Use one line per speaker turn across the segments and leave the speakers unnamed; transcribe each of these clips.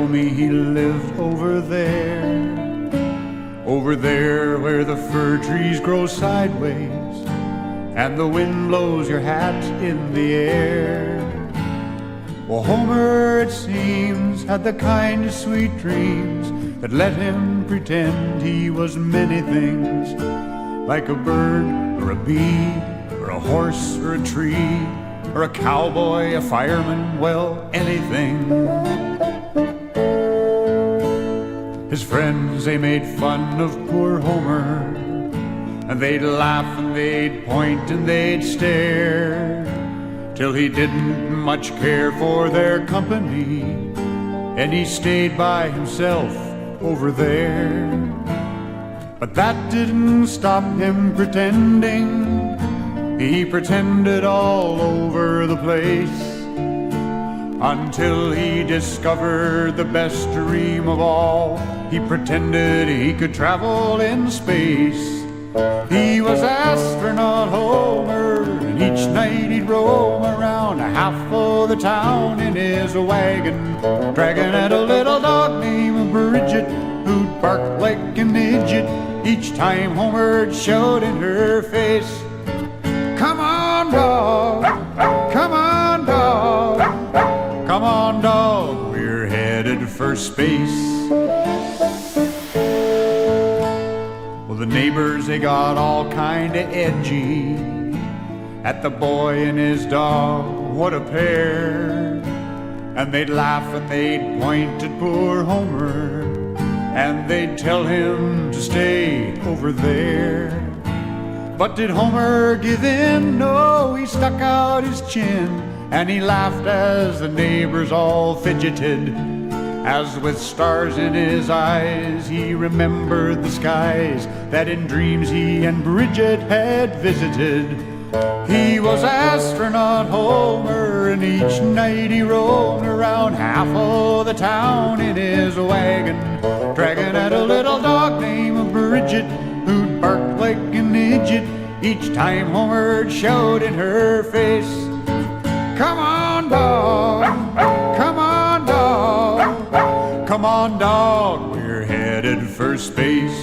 me he lived over there where the fir trees grow sideways and the wind blows your hat in the air. Well, Homer, it seems, had the kind of sweet dreams that let him pretend he was many things, like a bird or a bee or a horse or a tree or a cowboy, a fireman, well, anything. His friends, they made fun of poor Homer, and they'd laugh and they'd point and they'd stare, till he didn't much care for their company, and he stayed by himself over there. But that didn't stop him pretending. He pretended all over the place, until he discovered the best dream of all. He pretended he could travel in space. He was Astronaut Homer, and each night he'd roam around half of the town in his wagon, dragging at a little dog named Bridget, who'd bark like an idiot each time Homer'd shout in her face, "Come on, dog, come on, dog, come on, dog, we're headed for space." Well, the neighbors, they got all kinda edgy at the boy and his dog, what a pair. And they'd laugh and they'd point at poor Homer, and they'd tell him to stay over there. But did Homer give in? No, he stuck out his chin, and he laughed as the neighbors all fidgeted, as with stars in his eyes he remembered the skies that in dreams he and Bridget had visited. He was Astronaut Homer, and each night he roamed around half of the town in his wagon, dragging at a little dog named Bridget, who'd bark like an idiot each time Homer'd shout in her face, "Come on, dog, come on, dog, come on, dog, we're headed for space."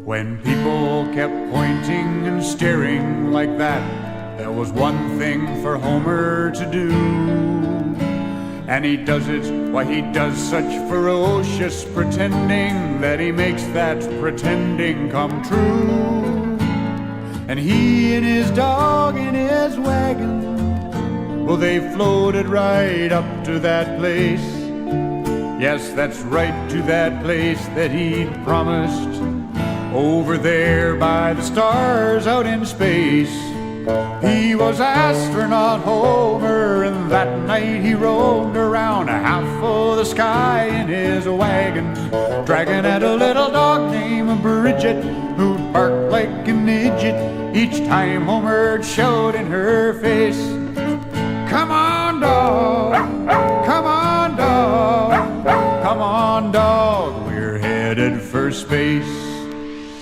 When people kept pointing and staring like that, there was one thing for Homer to do. And he does it, why he does such ferocious pretending that he makes that pretending come true. And he and his dog in his wagon, well, they floated right up to that place. Yes, that's right, to that place that he'd promised, over there by the stars out in space. He was Astronaut Homer, and that night he roamed around half of the sky in his wagon, dragging at a little dog named Bridget, who'd bark like an idiot each time Homer'd shout in her face, "Come on, dog, come on, dog, come on, dog, we're headed for space."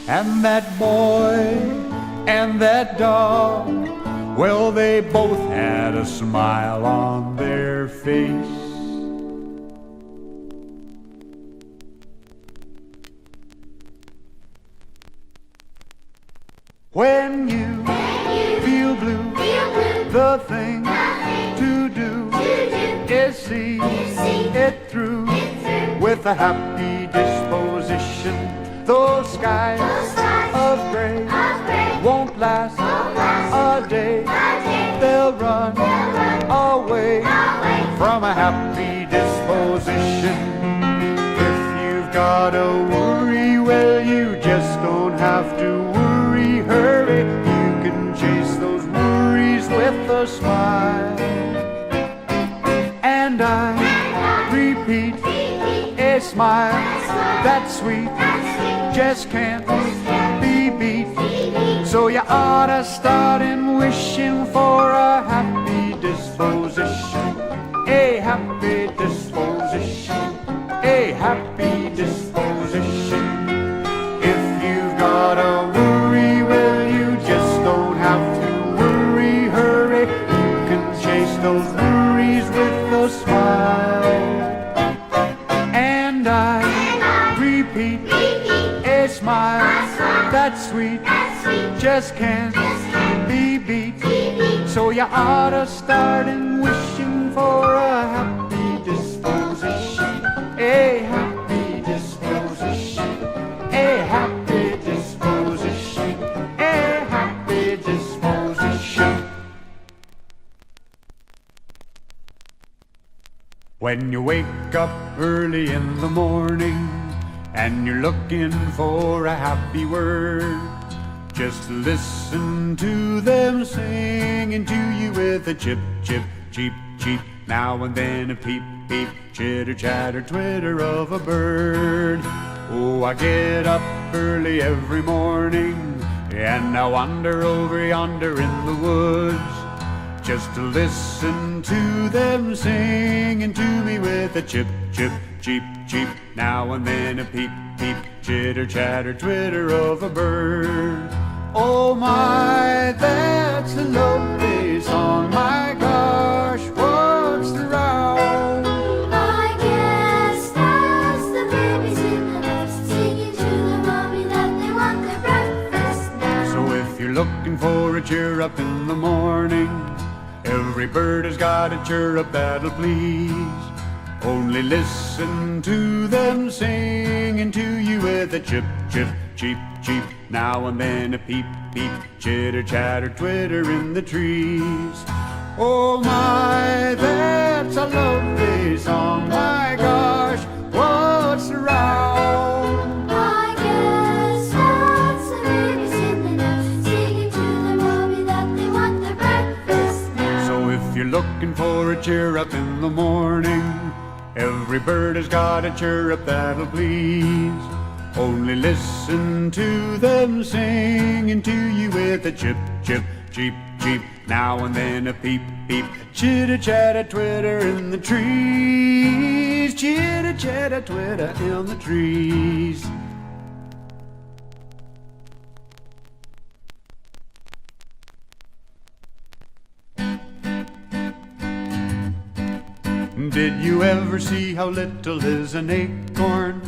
And that boy and that dog, well, they both had a smile on their face. When you feel blue, the thing to do is see it through with a happy disposition. Those skies of gray won't last a day. They'll run away from a happy disposition. If you've got a worry, well, you just don't have to worry. Hurry, you can chase those worries with a smile. And I repeat, a smile that's sweet just can't be beat. So you ought to start in wishing for a happy disposition, a happy disposition, a happy disposition. If you've got a worry, well, you just don't have to worry. those worries with a smile. And I repeat, a smile that's sweet, just can't be beat. So you ought to start in wishing for a happy disposition, a happy disposition, a happy disposition, a happy disposition. When you wake up early in the morning and you're looking for a happy word, just listen to them singing to you with a chip, chip, cheep, cheep. Now and then a peep, peep, chitter, chatter, twitter of a bird. Oh, I get up early every morning and I wander over yonder in the woods, just to listen to them singing to me with a chip, chip, cheep, cheep. Now and then a peep, peep, chitter, chatter, twitter of a bird. Oh my, that's a lovely song. My gosh, what's the row?
I guess that's the babies in the nest singing to their mommy that they want their breakfast now.
So if you're looking for a cheer up in the morning, every bird has got a chirrup that'll please. Only listen to them singing to you with a chip, chip, cheep, cheep. Now and then a peep, peep, chitter, chatter, twitter in the trees. Oh my, that's a lovely song. My gosh, what's the row?
I guess that's the babies in the nest singing to their mommy that they want their breakfast now.
So if you're looking for a cheer up in the morning, every bird has got a chirrup that'll please. Only listen to them singing to you with a chip, chip, cheep, cheep. Now and then a peep, peep, chitter, chatter, twitter in the trees. Chitter, chatter, twitter in the trees. Did you ever see how little is an acorn?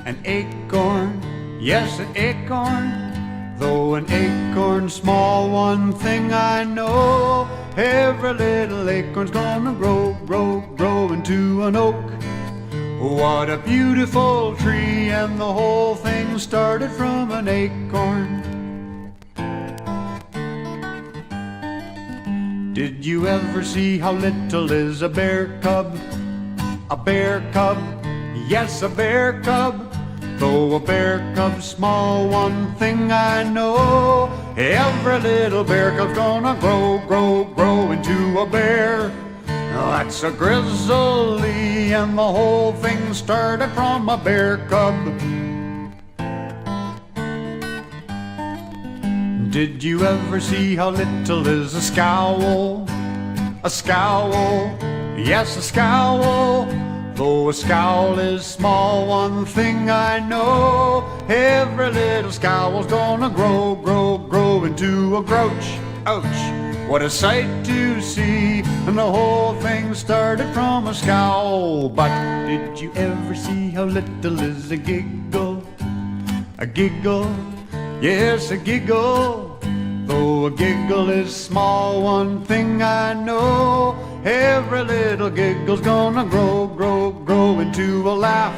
An acorn, yes, an acorn. Though an acorn small, one thing I know, every little acorn's gonna grow, grow, grow into an oak. What a beautiful tree, and the whole thing started from an acorn. Did you ever see how little is a bear cub? A bear cub, yes, a bear cub. Though a bear cub's small, one thing I know, every little bear cub's gonna grow, grow, grow into a bear. That's a grizzly, and the whole thing started from a bear cub. Did you ever see how little is a scowl? A scowl, yes, a scowl. Though a scowl is small, one thing I know, every little scowl's gonna grow, grow, grow into a grouch. Ouch, what a sight to see, and the whole thing started from a scowl. But did you ever see how little is a giggle? A giggle, yes, a giggle. Though a giggle is small, one thing I know, every little giggle's gonna grow, grow, grow into a laugh.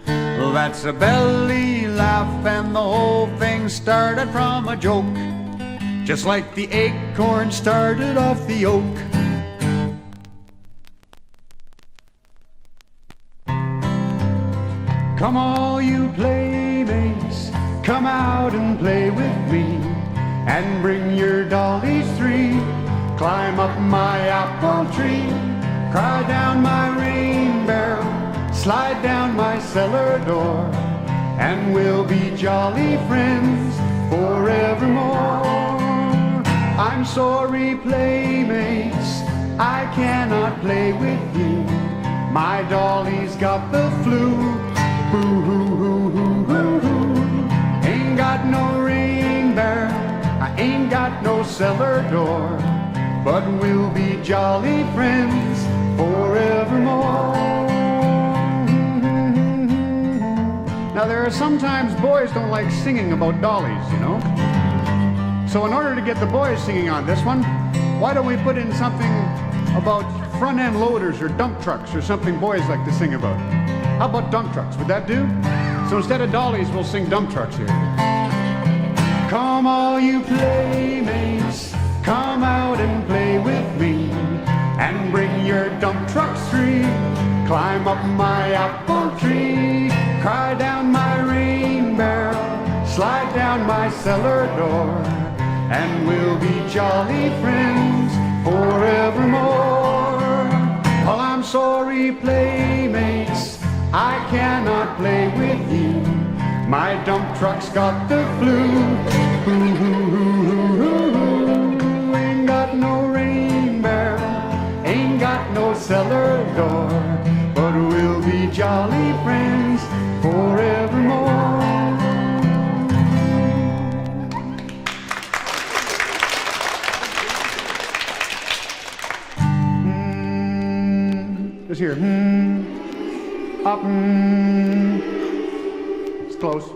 Well, that's a belly laugh, and the whole thing started from a joke, just like the acorn started off the oak. Come all you playmates, come out and play with me, and bring your dollies three. Climb up my apple tree, cry down my rain barrel, slide down my cellar door, and we'll be jolly friends forevermore. I'm sorry, playmates, I cannot play with you. My dolly's got the flu. Boo hoo hoo hoo hoo hoo. Ain't got no rain barrel, I ain't got no cellar door. but we'll be jolly friends forevermore. Now there are sometimes boys don't like singing about dollies, you know. So in order to get the boys singing on this one, why don't we put in something about front-end loaders or dump trucks or something boys like to sing about? How about dump trucks? Would that do? So instead of dollies, we'll sing dump trucks here. Come all you playmates, come out and play with me, and bring your dump trucks free. Climb up my apple tree, cry down my rain barrel, slide down my cellar door, and we'll be jolly friends forevermore. Well, I'm sorry, playmates, I cannot play with you. My dump truck's got the flu. Ain't got no rain barrel, ain't got no cellar door, but we'll be jolly friends forevermore. Just here. Up. It's close.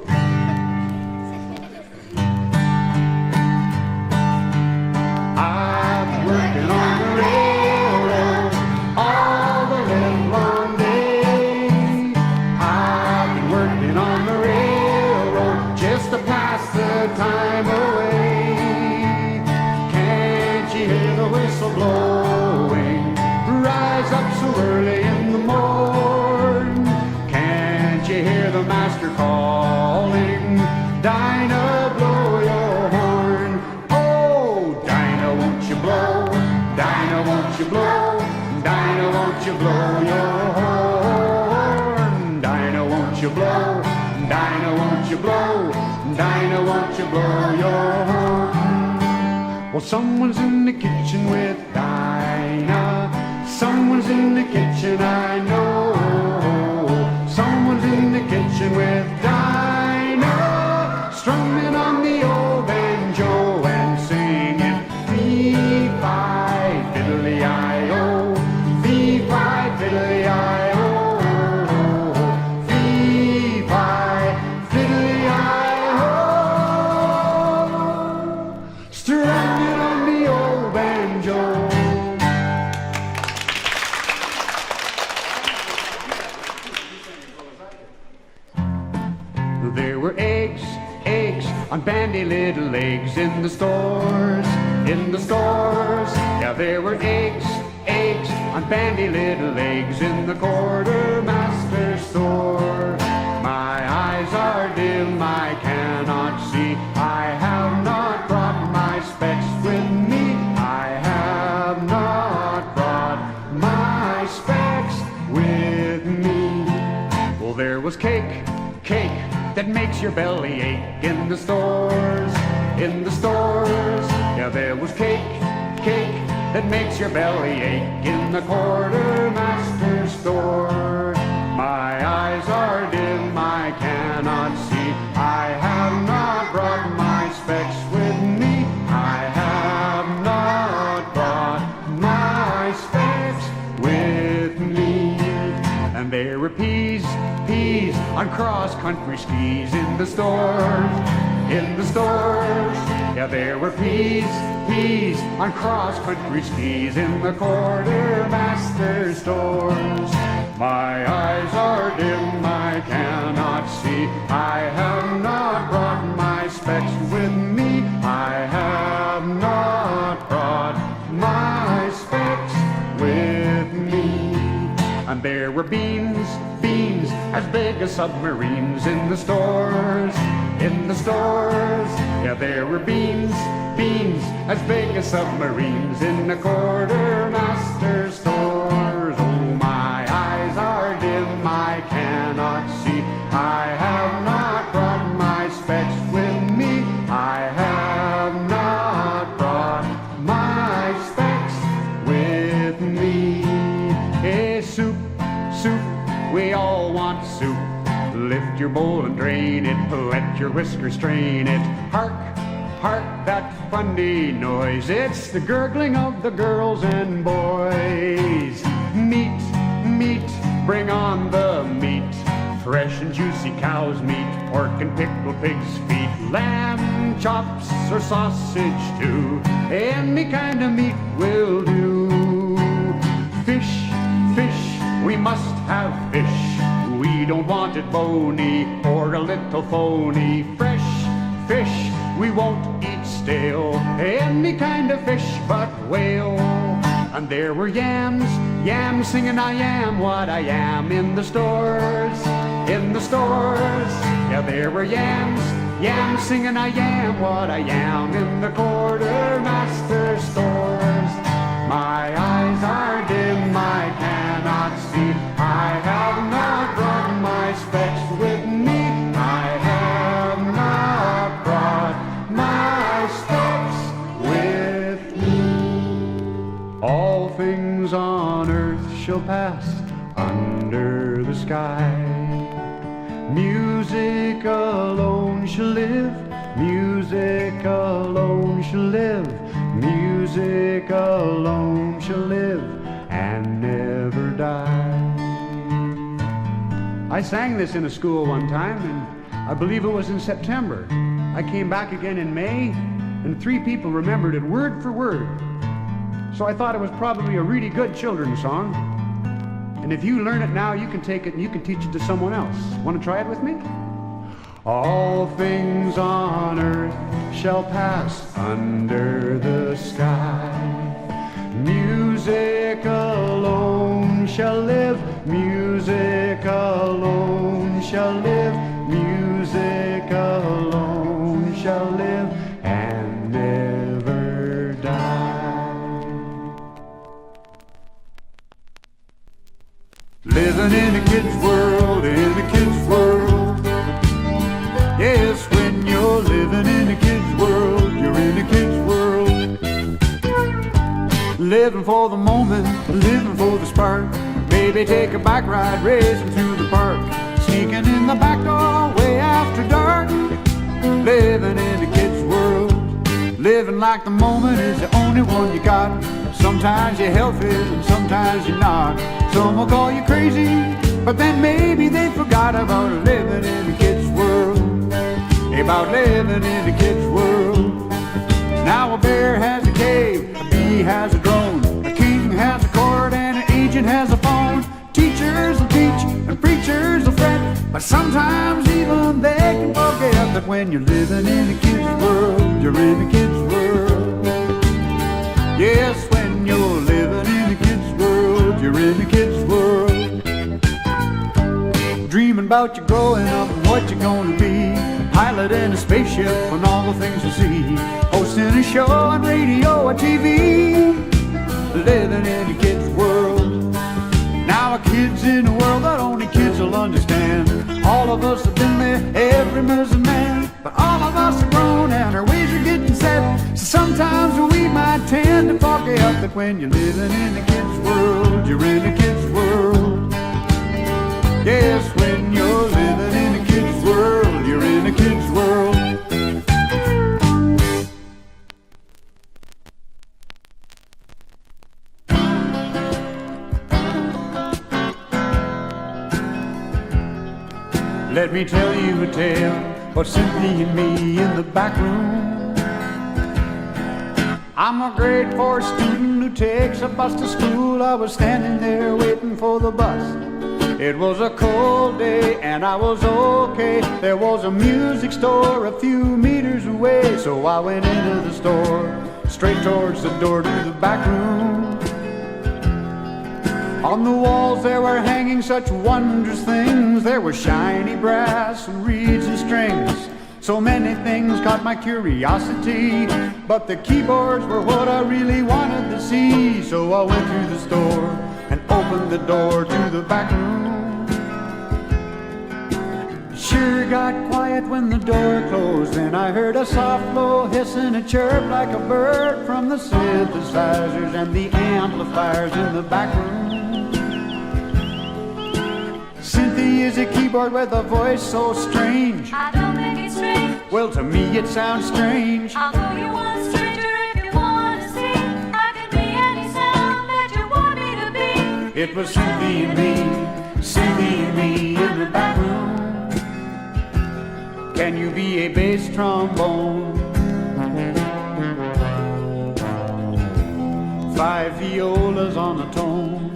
I'm working on the railroad all the livelong day. I've been working on the railroad just to pass the time away. Can't you hear the whistle blowing? Rise up so early in the morn. Can't you hear the master calling? Dinah, blow your horn. Oh, Dinah, won't you blow? Dinah, won't you blow? Dinah, won't you blow your horn? Dinah, won't you blow? Dinah, won't you blow? Dinah, won't you blow your horn? Well, someone's in the kitchen with Dinah. Someone's in the kitchen, I know. Someone's in the kitchen with Dinah, strumming on the old banjo and singing fee-fi, fiddly-I-O, fee-fi, fiddly-I-O, fee-fi, fiddly-I-O, strumming on the old banjo. There were eggs on bandy little eggs in the stores, in the stores. Yeah, there were eggs on bandy little eggs in the Quartermaster store. My eyes are dim, I cannot see. I have not brought my specs with me. I have not brought my specs with me. Well, there was cake that makes your belly ache in the stores, in the stores. Yeah, there was cake that makes your belly ache in the Quartermaster store. My eyes are dim, I cannot see. I have not brought my specs with me. I have not brought my specs with me. And there were peas on cross-country skis in the stores, in the stores. Yeah, there were peas on cross-country skis in the Quartermaster stores. My eyes are dim, I cannot see. I have not brought my specs with me. I have not brought my specs with me. And there were beans as big as submarines in the stores, in the stores. Yeah, there were beans as big as submarines in the Quartermaster stores. Oh, my eyes are dim, I cannot see. I have not brought my specs with me. I have not brought my specs with me. Hey, soup, we all want soup. Lift your bowl and drain it, let your whiskers strain it. Hark, that funny noise. It's the gurgling of the girls and boys. Meat, meat, bring on the meat. Fresh and juicy cow's meat, pork and pickled pig's feet, lamb chops or sausage too. Any kind of meat will do. Fish, fish, we must have fish. We don't want it bony or a little phony. Fresh fish, we won't eat stale. Any kind of fish but whale. And there were yams, yams singing I am what I am in the stores, in the stores. Yeah, there were yams, yams singing I am what I am in the Quartermaster stores. My eyes are dim, I cannot see. I have not brought my specs with me. I have not brought my specs with me. All things on earth shall pass under the sky. Music alone shall live. Music alone shall live. Music alone shall live and never die. I sang this in a school one time, and I believe it was in September. I came back again in May, and 3 people remembered it word for word. So I thought it was probably a really good children's song. And if you learn it now, you can take it and you can teach it to someone else. Want to try it with me? All things on earth shall pass under the sky. Music alone shall live. Music alone shall live. Music alone shall live and never die. Living in a kid's world, in a kid's world. Yes, when you're living in a kid's world, you're in a kid's world. Living for the moment, living for the spark. Maybe take a bike ride, racing through the park. Sneaking in the back door way after dark. Living in a kid's world. Living like the moment is the only one you got. Sometimes you're healthy and sometimes you're not. Some will call you crazy, but then maybe they forgot about living in a kid's world. About living in a kid's world. Now a bear has a cave, a bee has a drone, a king has a court, and an agent has a phone. Teachers will teach and preachers will fret, but sometimes even they can forget that when you're living in a kid's world, you're in a kid's world. Yes, when you're living in a kid's world, you're in a kid's world. Dreaming about you growing up and what you're gonna be. Pilot in a spaceship and all the things you see. Hosting a show on radio or TV. Living in a kid's world. Now a kid's in a world that only kids will understand. All of us have been there, every man. But all of us are grown and our ways are getting set. So sometimes we might tend to forget that when you're living in a kid's world, you're in a kid's world. Yes, when you're living in a kid's world, you're in a kid's world. Let me tell you a tale of Synthy and me in the back room. I'm a grade 4 student who takes a bus to school. I was standing there waiting for the bus. It was a cold day and I was okay. There was a music store a few meters away, so I went into the store, straight towards the door to the back room. On the walls there were hanging such wondrous things. There was shiny brass and reeds and strings. So many things caught my curiosity, but the keyboards were what I really wanted to see. So I went through the store and opened the door to the back room. Sure got quiet when the door closed, and I heard a soft low hiss and a chirp like a bird from the synthesizers and the amplifiers in the back room. Synthy is a keyboard with a voice so strange.
I don't think it's strange.
Well, to me it sounds strange.
Although you want strange.
It was Synthy Me in the back room. Can you be a bass trombone? 5 violas on a tone.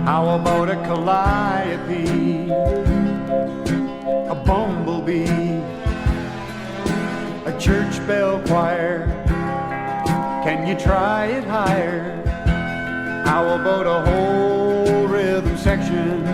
How about a calliope, a bumblebee, a church bell choir? Can you try it higher? How about a whole rhythm section?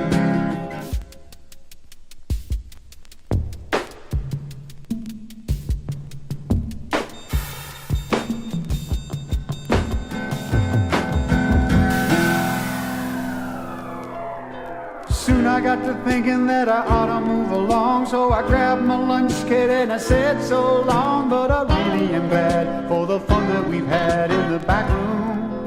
Soon I got to thinking that I ought to move along, so I grabbed my lunch kit and I said so long. But I really am glad for the fun that we've had in the back room.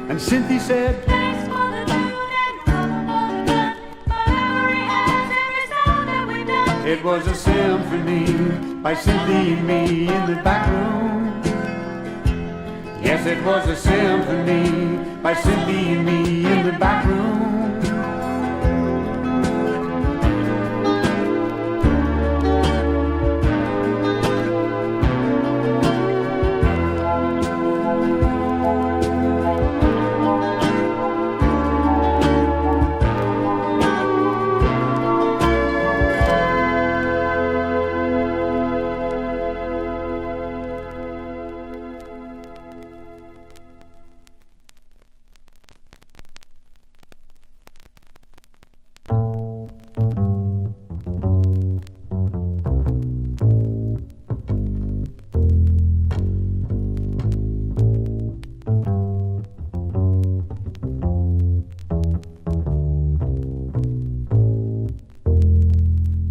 And Synthy said,
Thanks for the tune and trouble for the gun, but every has every sound that we've done.
it was a symphony by Synthy Me in the back room. Yes, it was a symphony by Synthy Me in the back room.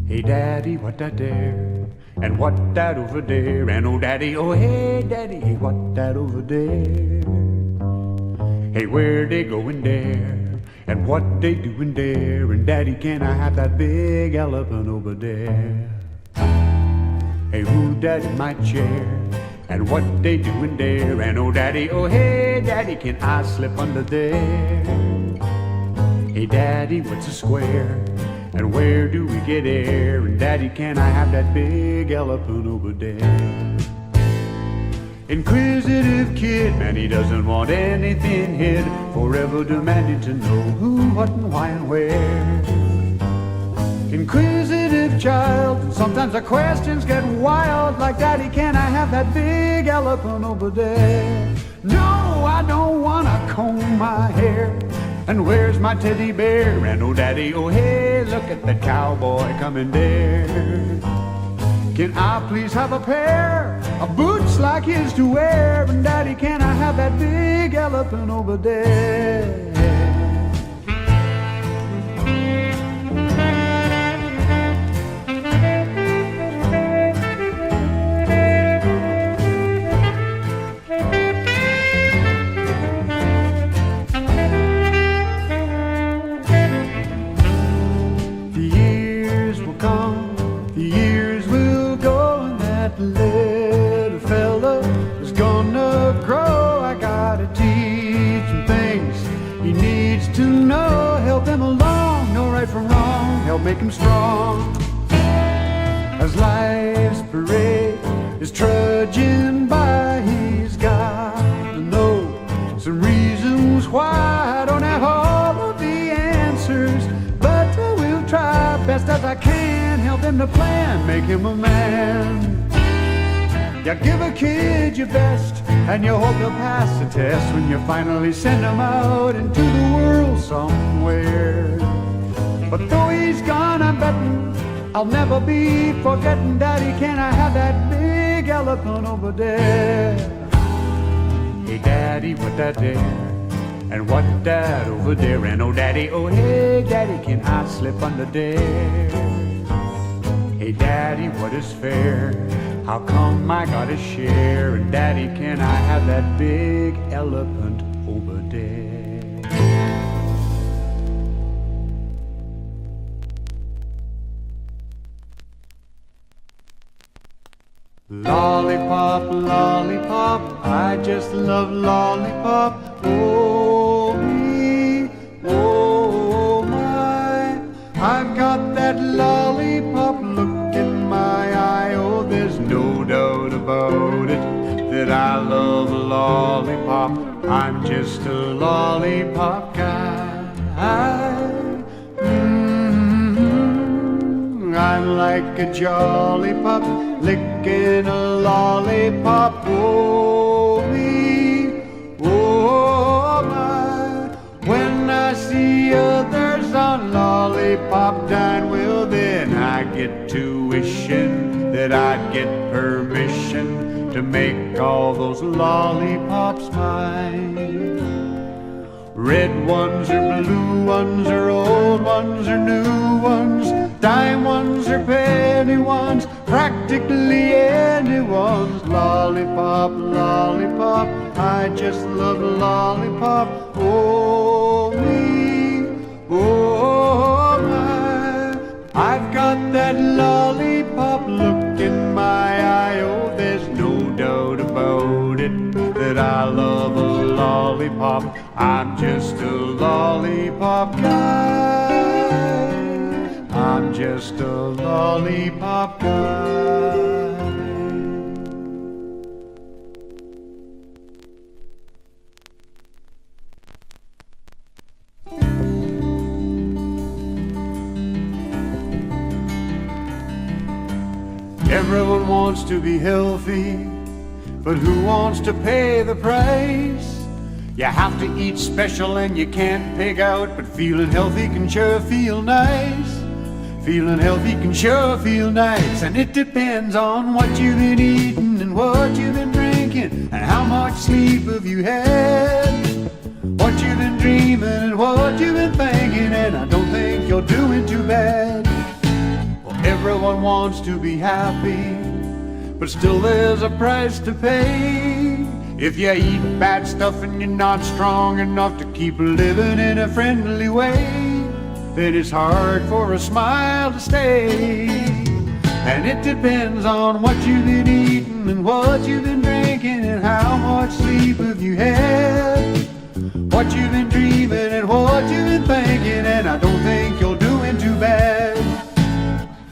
Hey daddy, what that there? And what that over there? And oh daddy, oh hey daddy, hey what that over there? Hey where they going there? And what they doing there? And daddy, can I have that big elephant over there? Hey who daddy my chair? And what they doing there? And oh daddy, oh hey daddy, can I slip under there? Hey daddy, what's a square? And where do we get air? And daddy, can I have that big elephant over there? Inquisitive kid, man, he doesn't want anything hid, forever demanding to know who, what, and why, and where. Inquisitive child, and sometimes the questions get wild, like daddy, can I have that big elephant over there? No, I don't wanna comb my hair. And where's my teddy bear? And oh daddy, oh hey, look at that cowboy coming there. Can I please have a pair of boots like his to wear? And daddy, can I have that big elephant over there? Little fella is gonna grow. I gotta teach him things he needs to know. Help him along, know right from wrong, help make him strong. As life's parade is trudging by, he's got to know some reasons why. I don't have all of the answers, but I will try best as I can. Help him to plan, make him a man. You give a kid your best, and you hope he'll pass the test when you finally send him out into the world somewhere. But though he's gone, I'm betting I'll never be forgetting. Daddy, can I have that big elephant over there? Hey daddy, what that there? And what that over there? And oh daddy, oh hey daddy, can I slip under there? Hey daddy, what is fair? How come I gotta share? And daddy, can I have that big elephant over there? Lollipop, lollipop, I just love lollipop. Oh me, oh my, I've got that lollipop look in my eye. Oh, there's no doubt about it that I love a lollipop. I'm just a lollipop guy. I'm like a jolly pup licking a lollipop. Oh me, oh my, when I see others on lollipop dine, well then I get to wishing that I'd get permission to make all those lollipops mine. Red ones or blue ones or old ones or new ones, dime ones or penny ones, practically anyone's. Lollipop, lollipop, I just love lollipop. Oh me, oh my, I've got that lollipop look in my eye. Oh, there's no doubt about it that I love a lollipop. I'm just a lollipop guy. I'm just a lollipop guy. Everyone wants to be healthy, but who wants to pay the price? You have to eat special and you can't pig out, but feeling healthy can sure feel nice. Feeling healthy can sure feel nice, and it depends on what you've been eating and what you've been drinking and how much sleep have you had, what you've been dreaming and what you've been thinking, and I don't think you're doing too bad. Well, everyone wants to be happy, but still there's a price to pay. If you eat bad stuff and you're not strong enough to keep living in a friendly way, then it's hard for a smile to stay. And it depends on what you've been eating and what you've been drinking and how much sleep have you had, what you've been dreaming and what you've been thinking, and I don't think you're doing too bad.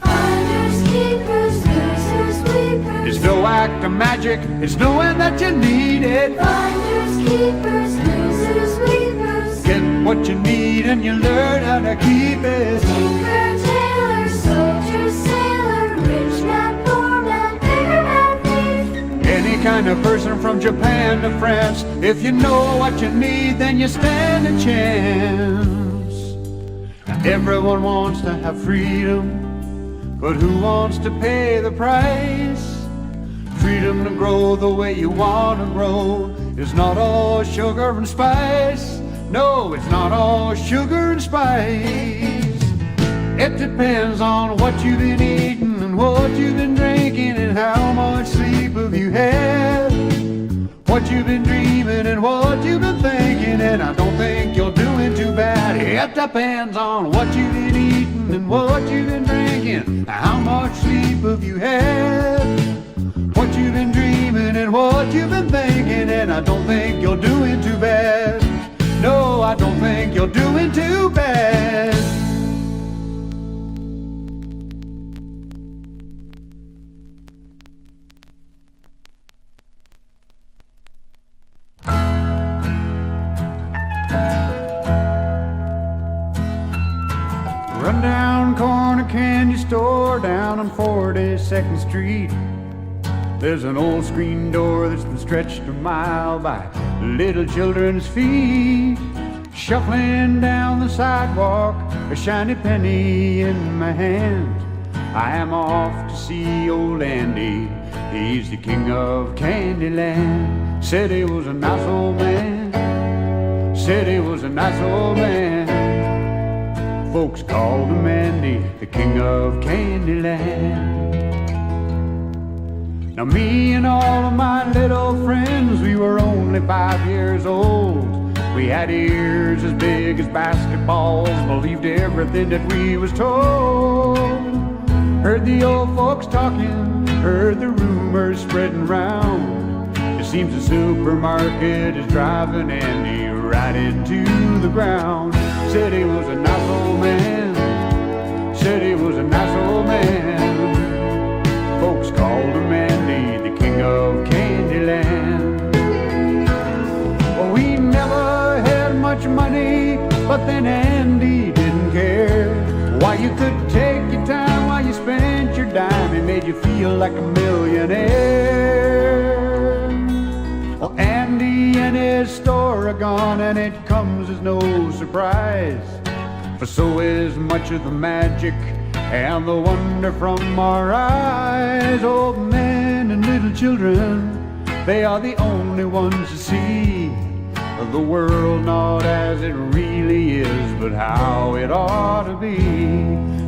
Finders, keepers, losers, weepers.
It's no act of magic, it's knowing that you need it.
Finders, keepers, losers, weepers.
Get what you need and you learn how to keep it.
Tinker, tailor, soldier, sailor, rich man, poor man, beggar man, thief.
Any kind of person from Japan to France, if you know what you need, then you stand a chance. Now, everyone wants to have freedom, but who wants to pay the price? Freedom to grow the way you want to grow is not all sugar and spice. No, it's not all sugar and spice. It depends on what you've been eating and what you've been drinking and how much sleep have you had, what you've been dreaming and what you've been thinking, and I don't think you're doing too bad. It depends on what you've been eating and what you've been drinking, how much sleep have you had, what you've been dreaming and what you've been thinking, and I don't think you're doing too bad. No, I don't think you're doing too bad. Run down corner candy store down on 42nd Street. There's an old screen door that's been stretched a mile by little children's feet. Shuffling down the sidewalk, a shiny penny in my hand. I am off to see old Andy, he's the king of Candyland. Said he was a nice old man, said he was a nice old man. Folks called him Andy, the king of Candyland. Now me and all of my little friends, we were only 5 years old. We had ears as big as basketballs, believed everything that we was told. Heard the old folks talking, heard the rumors rumors spreading round. It seems the supermarket is driving Andy right into the ground. Said he was a nice old man, said he was a nice old man. Folks called him Andy, the king of Candyland. Oh, he never had much money, but then Andy didn't care. Why, you could take your time while you spent your dime. It made you feel like a millionaire. Well, Andy and his store are gone, and it comes as no surprise, for so is much of the magic and the wonder from our eyes. Old men and little children, they are the only ones to see the world not as it really is, but how it ought to be.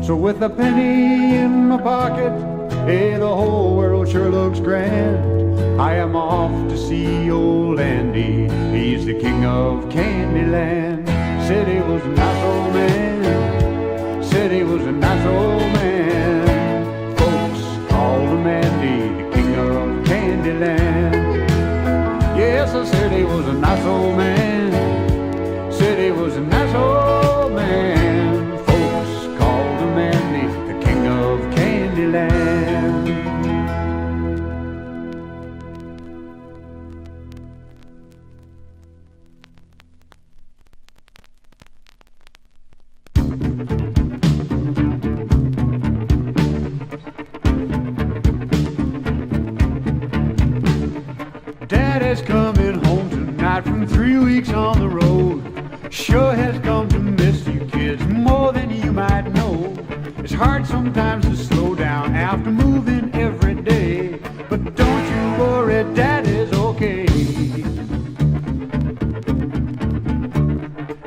So with a penny in my pocket, hey, the whole world sure looks grand. I am off to see old Andy, he's the king of Candyland. Said he was a nice old man, said he was a nice old man. Folks called him Andy, the king of Candyland. Yes, I said he was a nice old man, said he was a nice old man. Folks called him Andy, the king of Candyland. Daddy's coming home tonight from 3 weeks on the road. Sure has come to miss you kids more than you might know. It's hard sometimes to slow down after moving every day, but don't you worry, Daddy's okay.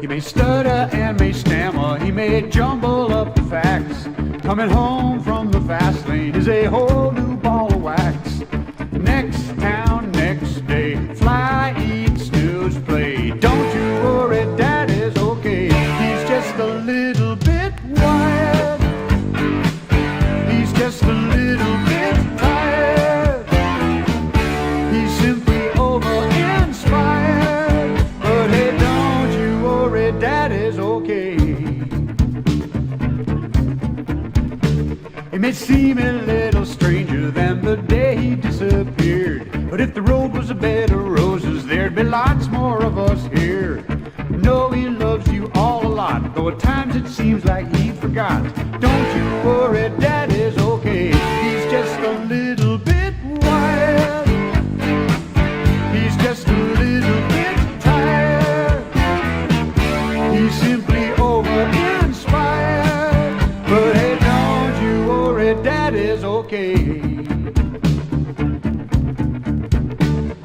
He may stutter and may stammer, he may jumble up the facts. Coming home from the fast lane is a whole new ball of wax. Next town, next day, fly, eat, snooze, play. Don't you worry, Daddy's okay. He's just a little bit wild, he's just a little bit tired. He's simply over-inspired, but hey, don't you worry, Daddy's okay. It may seem a little stranger than the day he disappeared, but if the road was a bed of roses, there'd be lots more of us here. No, he loves you all a lot, though at times it seems like he forgot. Don't you worry, Daddy's okay. He's just a little bit wild, he's just a little bit tired. He's simply over-inspired, but hey, don't you worry, Daddy's okay.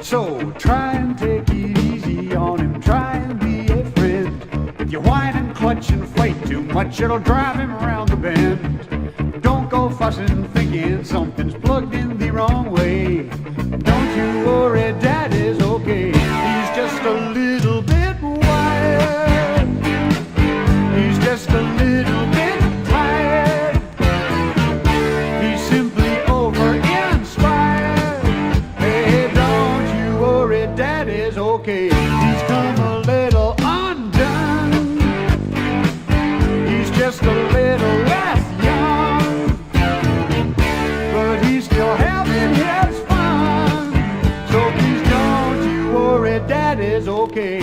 So try and take it easy on him, try and be a friend. If you whine and clutch and fight too much, it'll drive him around the bend. Don't go fussing thinking something's plugged in the wrong way. Don't you worry, Daddy's okay. He's just a little bit wild, he's just a little bit tired. He's simply over-inspired. Hey, don't you worry, Daddy's okay. He's come a little undone, he's just a little less young, but he's still having his fun. So please don't you worry, Daddy's okay.